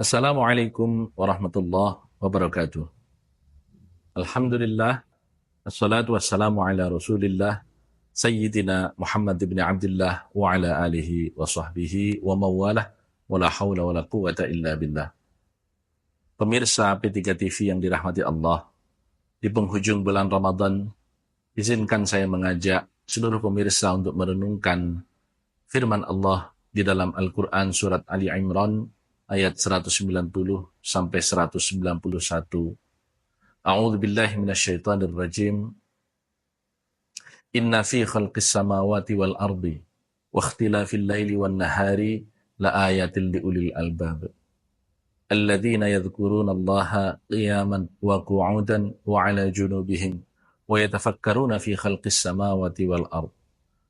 Assalamualaikum warahmatullahi wabarakatuh. Alhamdulillah, assalatu wassalamu ala rasulillah, Sayyidina Muhammad ibn Abdullah wa ala alihi wa sahbihi wa mawalah, wa la hawla wa la quwata illa billah. Pemirsa P3 TV yang dirahmati Allah, di penghujung bulan Ramadan, izinkan saya mengajak seluruh pemirsa untuk merenungkan firman Allah di dalam Al-Quran surat Ali Imran ayat 190 sampai 191. A'udzu billahi minasyaitonir rajim. Inna fi khalqis samawati wal ardi wa ikhtilafil laili wan nahari la ayatin liulil albab. Alladzina yadhkuruna Allaha qiyaman wa qu'udan wa 'ala junubihim wa yatafakkaruna fi khalqis samawati wal ard.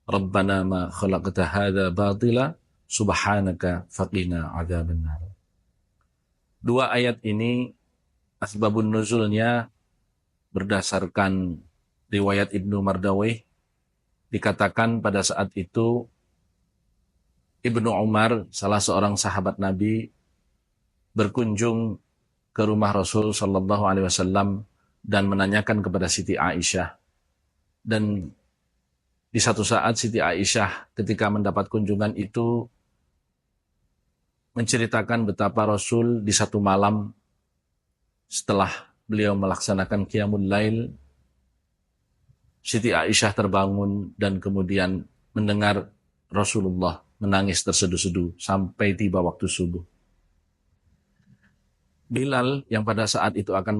Rabbana ma khalaqta hadza batila subhanaka faqina adzabannar. Dua ayat ini asbabun nuzulnya berdasarkan riwayat Ibnu Mardawih. Dikatakan pada saat itu Ibnu Umar, salah seorang sahabat Nabi, berkunjung ke rumah Rasul sallallahu alaihi wasallam dan menanyakan kepada Siti Aisyah. Dan di satu saat Siti Aisyah ketika mendapat kunjungan itu menceritakan betapa Rasul di satu malam setelah beliau melaksanakan Qiyamul Lail, Siti Aisyah terbangun dan kemudian mendengar Rasulullah menangis terseduh-seduh sampai tiba waktu subuh. Bilal yang pada saat itu akan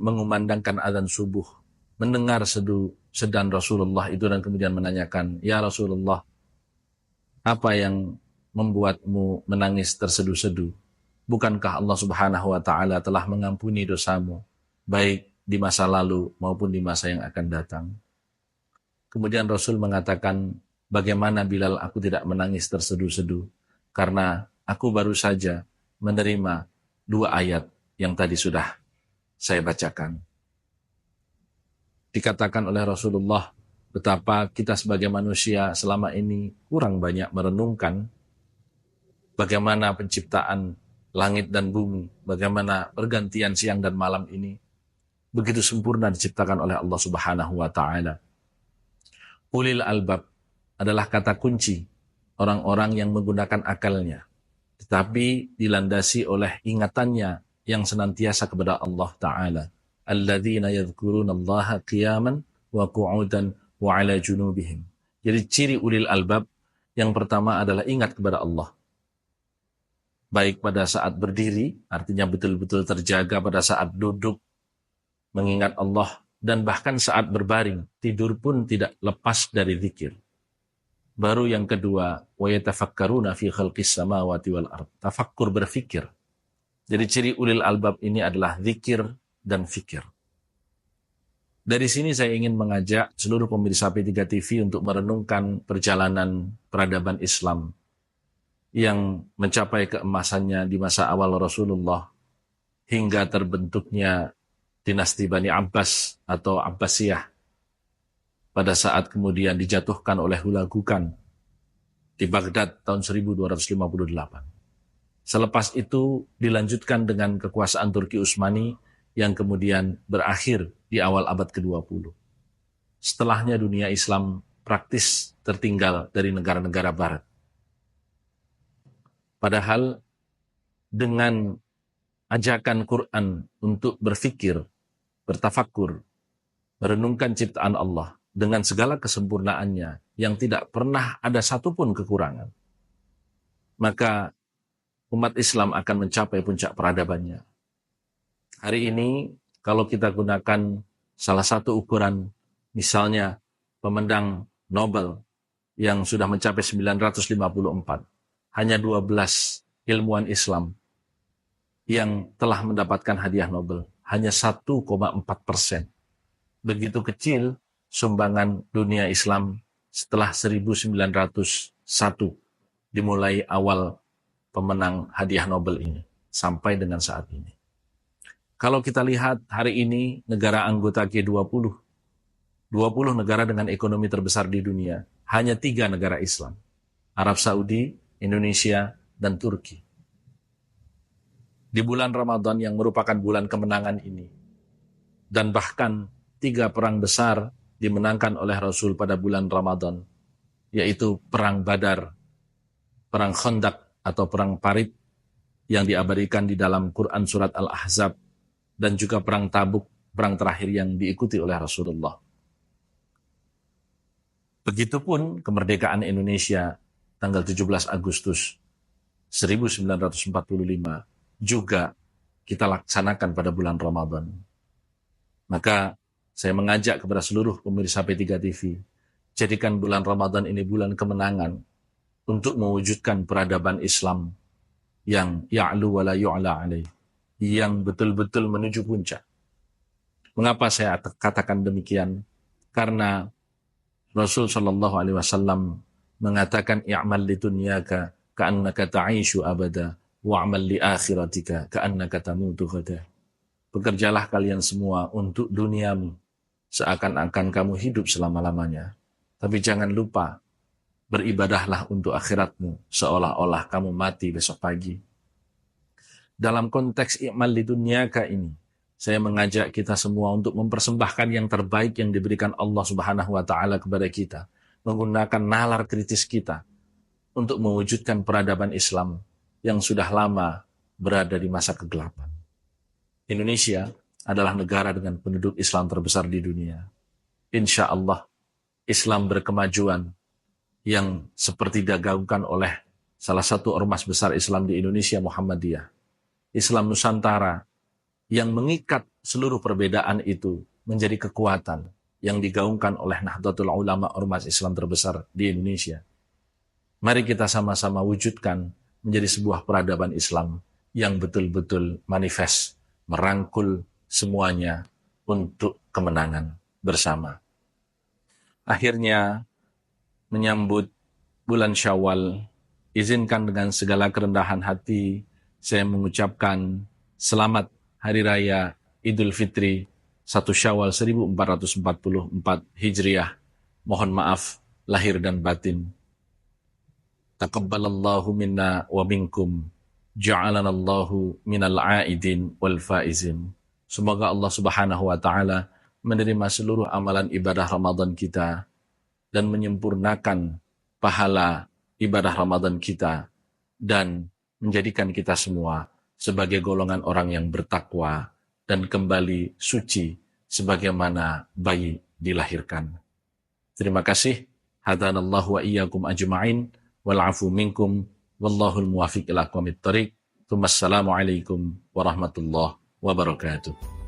mengumandangkan azan subuh, mendengar sedan Rasulullah itu dan kemudian menanyakan, "Ya Rasulullah, apa yang membuatmu menangis terseduh-seduh? Bukankah Allah Subhanahu wa Ta'ala telah mengampuni dosamu, baik di masa lalu maupun di masa yang akan datang?" Kemudian Rasul mengatakan, "Bagaimana Bilal aku tidak menangis terseduh-seduh? Karena aku baru saja menerima dua ayat yang tadi sudah saya bacakan." Dikatakan oleh Rasulullah betapa kita sebagai manusia selama ini kurang banyak merenungkan bagaimana penciptaan langit dan bumi, bagaimana pergantian siang dan malam ini begitu sempurna diciptakan oleh Allah Subhanahu wa Ta'ala. Ulil albab adalah kata kunci orang-orang yang menggunakan akalnya, tetapi dilandasi oleh ingatannya yang senantiasa kepada Allah Ta'ala. Alladzina yadhkuruna Allaha qiyaman wa qu'udan wa 'ala junubihim. Jadi ciri ulil albab yang pertama adalah ingat kepada Allah. Baik pada saat berdiri, artinya betul-betul terjaga pada saat duduk, mengingat Allah, dan bahkan saat berbaring, tidur pun tidak lepas dari zikir. Baru yang kedua, wa yatafakkaruna fi khalqis samawati wal ard. Tafakkur, berfikir. Jadi ciri ulil albab ini adalah zikir dan fikir. Dari sini saya ingin mengajak seluruh pemirsa P3 TV untuk merenungkan perjalanan peradaban Islam yang mencapai keemasannya di masa awal Rasulullah hingga terbentuknya dinasti Bani Abbas atau Abbasiyah pada saat kemudian dijatuhkan oleh Hulagukan di Baghdad tahun 1258. Selepas itu dilanjutkan dengan kekuasaan Turki Utsmani yang kemudian berakhir di awal abad ke-20. Setelahnya dunia Islam praktis tertinggal dari negara-negara barat. Padahal dengan ajakan Quran untuk berfikir, bertafakkur, merenungkan ciptaan Allah dengan segala kesempurnaannya yang tidak pernah ada satupun kekurangan, maka umat Islam akan mencapai puncak peradabannya. Hari ini kalau kita gunakan salah satu ukuran, misalnya pemendang Nobel yang sudah mencapai 954, hanya 12 ilmuwan Islam yang telah mendapatkan hadiah Nobel, hanya 1,4%. Begitu kecil sumbangan dunia Islam setelah 1901 dimulai awal pemenang hadiah Nobel ini sampai dengan saat ini. Kalau kita lihat hari ini negara anggota G20, 20 negara dengan ekonomi terbesar di dunia, hanya 3 negara Islam, Arab Saudi, Indonesia, dan Turki. di bulan Ramadan yang merupakan bulan kemenangan ini. Dan bahkan 3 perang besar dimenangkan oleh Rasul pada bulan Ramadan, yaitu Perang Badar, Perang Khandaq atau Perang Parit yang diabadikan di dalam Quran Surat Al-Ahzab, dan juga Perang Tabuk, perang terakhir yang diikuti oleh Rasulullah. Begitupun kemerdekaan Indonesia tanggal 17 Agustus 1945 juga kita laksanakan pada bulan Ramadan. Maka saya mengajak kepada seluruh pemirsa P3 TV, jadikan bulan Ramadan ini bulan kemenangan untuk mewujudkan peradaban Islam yang ya'lu wa la yu'la alaih, yang betul-betul menuju puncak. Mengapa saya katakan demikian? Karena Rasul sallallahu alaihi wasallam mengatakan i'mal li dunyaka ka'annaka ta'ishu abada wa'mal li akhiratika ka'annaka tamutu ghada. Bekerjalah kalian semua untuk duniamu seakan-akan kamu hidup selama-lamanya. Tapi jangan lupa, beribadahlah untuk akhiratmu seolah-olah kamu mati besok pagi. Dalam konteks i'mal li dunyaka ini, saya mengajak kita semua untuk mempersembahkan yang terbaik yang diberikan Allah Subhanahu wa taala kepada kita, menggunakan nalar kritis kita untuk mewujudkan peradaban Islam yang sudah lama berada di masa kegelapan. Indonesia adalah negara dengan penduduk Islam terbesar di dunia. Insya Allah, Islam berkemajuan yang seperti digaungkan oleh salah satu ormas besar Islam di Indonesia, Muhammadiyah. Islam Nusantara yang mengikat seluruh perbedaan itu menjadi kekuatan yang digaungkan oleh Nahdlatul Ulama, ormas Islam terbesar di Indonesia. Mari kita sama-sama wujudkan menjadi sebuah peradaban Islam yang betul-betul manifest, merangkul semuanya untuk kemenangan bersama. Akhirnya, menyambut bulan Syawal, izinkan dengan segala kerendahan hati, saya mengucapkan selamat Hari Raya Idul Fitri 1 Syawal 1444 Hijriah. Mohon maaf lahir dan batin. Taqabbalallahu minna wa minkum. Ja'alanallahu minal aidin wal faizin. Semoga Allah Subhanahu wa taala menerima seluruh amalan ibadah Ramadan kita dan menyempurnakan pahala ibadah Ramadan kita dan menjadikan kita semua sebagai golongan orang yang bertakwa dan kembali suci sebagaimana bayi dilahirkan. Terima kasih. Hadanallahu wa iyyakum ajma'in wal afu minkum wallahul muwafiq ila aqwamit thariq. Wassalamu alaikum warahmatullahi wabarakatuh.